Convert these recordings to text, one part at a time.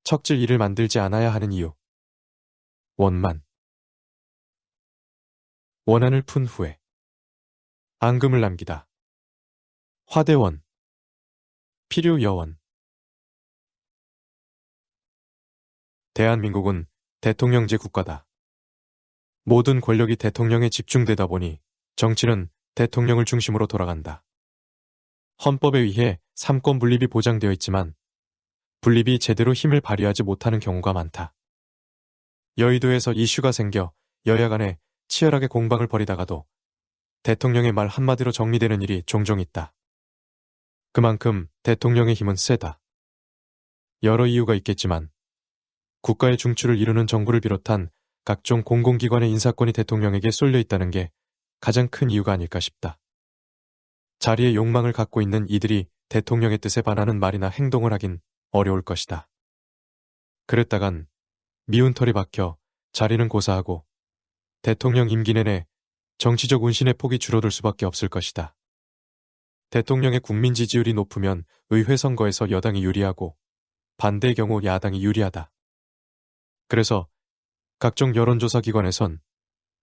척질 일을 만들지 않아야 하는 이유. 원만. 원한을 푼 후에 앙금을 남기다. 화대원. 필요여원. 대한민국은 대통령제 국가다. 모든 권력이 대통령에 집중되다 보니 정치는 대통령을 중심으로 돌아간다. 헌법에 의해 삼권 분립이 보장되어 있지만 분립이 제대로 힘을 발휘하지 못하는 경우가 많다. 여의도에서 이슈가 생겨 여야 간에 치열하게 공방을 벌이다가도 대통령의 말 한마디로 정리되는 일이 종종 있다. 그만큼 대통령의 힘은 세다. 여러 이유가 있겠지만 국가의 중추를 이루는 정부를 비롯한 각종 공공기관의 인사권이 대통령에게 쏠려 있다는 게 가장 큰 이유가 아닐까 싶다. 자리의 욕망을 갖고 있는 이들이 대통령의 뜻에 반하는 말이나 행동을 하긴 어려울 것이다. 그랬다간 미운 털이 박혀 자리는 고사하고 대통령 임기 내내 정치적 운신의 폭이 줄어들 수밖에 없을 것이다. 대통령의 국민 지지율이 높으면 의회 선거에서 여당이 유리하고 반대의 경우 야당이 유리하다. 그래서 각종 여론조사 기관에선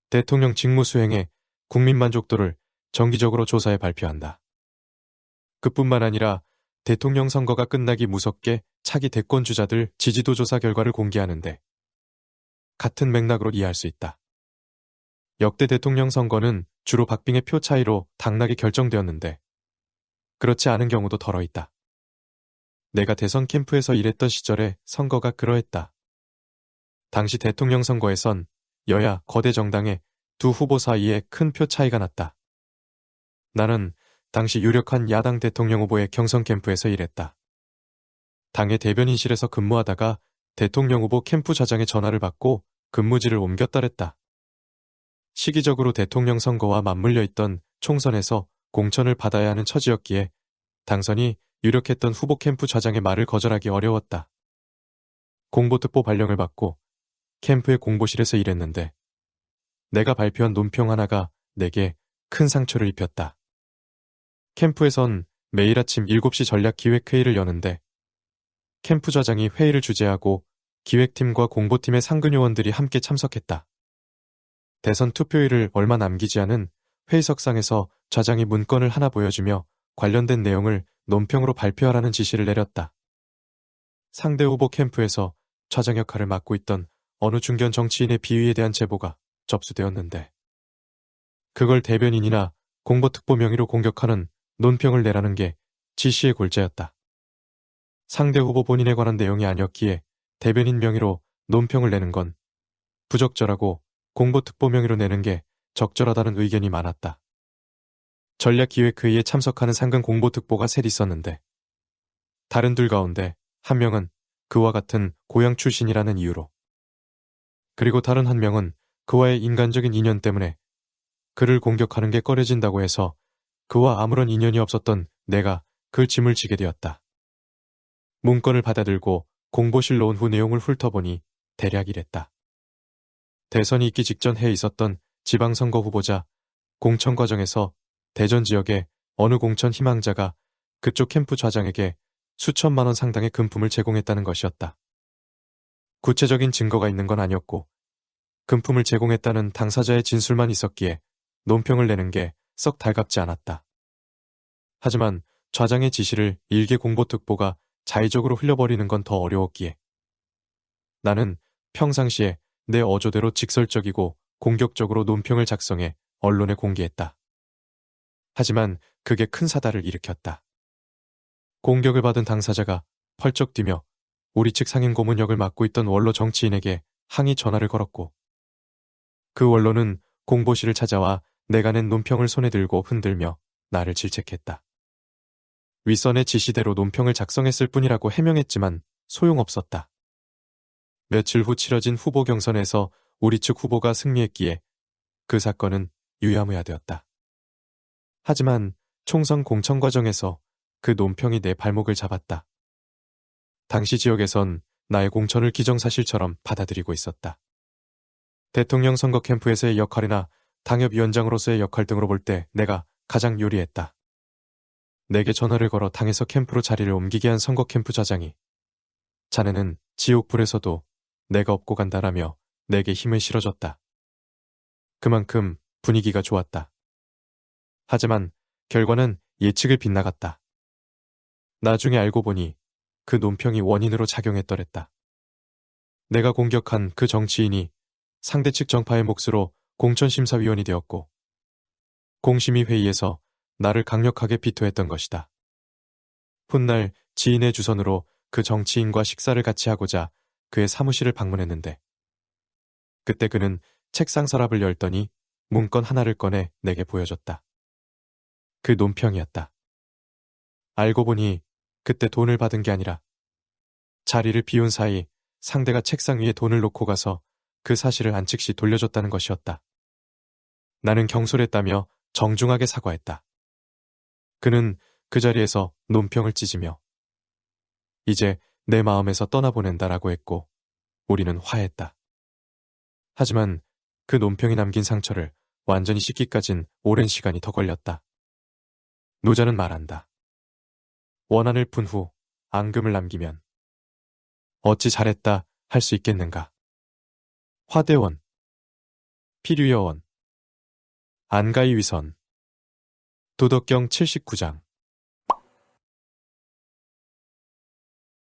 대통령 직무 수행의 국민 만족도를 정기적으로 조사해 발표한다. 그뿐만 아니라 대통령 선거가 끝나기 무섭게 차기 대권 주자들 지지도 조사 결과를 공개하는데 같은 맥락으로 이해할 수 있다. 역대 대통령 선거는 주로 박빙의 표 차이로 당락이 결정되었는데 그렇지 않은 경우도 덜어 있다. 내가 대선 캠프에서 일했던 시절에 선거가 그러했다. 당시 대통령 선거에선 여야 거대 정당의 두 후보 사이에 큰 표 차이가 났다. 나는 당시 유력한 야당 대통령 후보의 경선 캠프에서 일했다. 당의 대변인실에서 근무하다가 대통령 후보 캠프 좌장의 전화를 받고 근무지를 옮겼다랬다. 시기적으로 대통령 선거와 맞물려 있던 총선에서 공천을 받아야 하는 처지였기에 당선이 유력했던 후보 캠프 좌장의 말을 거절하기 어려웠다. 공보특보 발령을 받고 캠프의 공보실에서 일했는데 내가 발표한 논평 하나가 내게 큰 상처를 입혔다. 캠프에선 매일 아침 7시 전략기획회의를 여는데 캠프 좌장이 회의를 주재하고 기획팀과 공보팀의 상근 요원들이 함께 참석했다. 대선 투표일을 얼마 남기지 않은 회의석상에서 좌장이 문건을 하나 보여주며 관련된 내용을 논평으로 발표하라는 지시를 내렸다. 상대 후보 캠프에서 좌장 역할을 맡고 있던 어느 중견 정치인의 비위에 대한 제보가 접수되었는데 그걸 대변인이나 공보특보 명의로 공격하는 논평을 내라는 게 지시의 골자였다. 상대 후보 본인에 관한 내용이 아니었기에 대변인 명의로 논평을 내는 건 부적절하고 공보특보 명의로 내는 게 적절하다는 의견이 많았다. 전략기획회의에 참석하는 상근 공보특보가 셋 있었는데 다른 둘 가운데 한 명은 그와 같은 고향 출신이라는 이유로 그리고 다른 한 명은 그와의 인간적인 인연 때문에 그를 공격하는 게 꺼려진다고 해서 그와 아무런 인연이 없었던 내가 그 짐을 지게 되었다. 문건을 받아들고 공보실로 온 후 내용을 훑어보니 대략 이랬다. 대선이 있기 직전 해에 있었던 지방선거 후보자 공천 과정에서 대전 지역의 어느 공천 희망자가 그쪽 캠프 좌장에게 수천만 원 상당의 금품을 제공했다는 것이었다. 구체적인 증거가 있는 건 아니었고 금품을 제공했다는 당사자의 진술만 있었기에 논평을 내는 게 썩 달갑지 않았다. 하지만 좌장의 지시를 일개 공보특보가 자의적으로 흘려버리는 건 더 어려웠기에 나는 평상시에 내 어조대로 직설적이고 공격적으로 논평을 작성해 언론에 공개했다. 하지만 그게 큰 사달을 일으켰다. 공격을 받은 당사자가 펄쩍 뛰며 우리 측 상임 고문 역을 맡고 있던 원로 정치인에게 항의 전화를 걸었고 그 원로는 공보실을 찾아와 내가 낸 논평을 손에 들고 흔들며 나를 질책했다. 윗선의 지시대로 논평을 작성했을 뿐이라고 해명했지만 소용없었다. 며칠 후 치러진 후보 경선에서 우리 측 후보가 승리했기에 그 사건은 유야무야되었다. 하지만 총선 공천 과정에서 그 논평이 내 발목을 잡았다. 당시 지역에선 나의 공천을 기정사실처럼 받아들이고 있었다. 대통령 선거 캠프에서의 역할이나 당협위원장으로서의 역할 등으로 볼 때 내가 가장 유리했다. 내게 전화를 걸어 당에서 캠프로 자리를 옮기게 한 선거 캠프 좌장이 자네는 지옥불에서도 내가 업고 간다라며 내게 힘을 실어줬다. 그만큼 분위기가 좋았다. 하지만 결과는 예측을 빗나갔다. 나중에 알고 보니 그 논평이 원인으로 작용했더랬다. 내가 공격한 그 정치인이 상대 측 정파의 몫으로 공천심사위원이 되었고 공심위 회의에서 나를 강력하게 비토했던 것이다. 훗날 지인의 주선으로 그 정치인과 식사를 같이 하고자 그의 사무실을 방문했는데 그때 그는 책상 서랍을 열더니 문건 하나를 꺼내 내게 보여줬다. 그 논평이었다. 알고 보니 그때 돈을 받은 게 아니라 자리를 비운 사이 상대가 책상 위에 돈을 놓고 가서 그 사실을 안 즉시 돌려줬다는 것이었다. 나는 경솔했다며 정중하게 사과했다. 그는 그 자리에서 논평을 찢으며 이제 내 마음에서 떠나보낸다라고 했고 우리는 화했다. 하지만 그 논평이 남긴 상처를 완전히 씻기까진 오랜 시간이 더 걸렸다. 노자는 말한다. 원한을 푼 후 앙금을 남기면 어찌 잘했다 할 수 있겠는가. 화대원, 피류여원, 안가의 위선, 도덕경 79장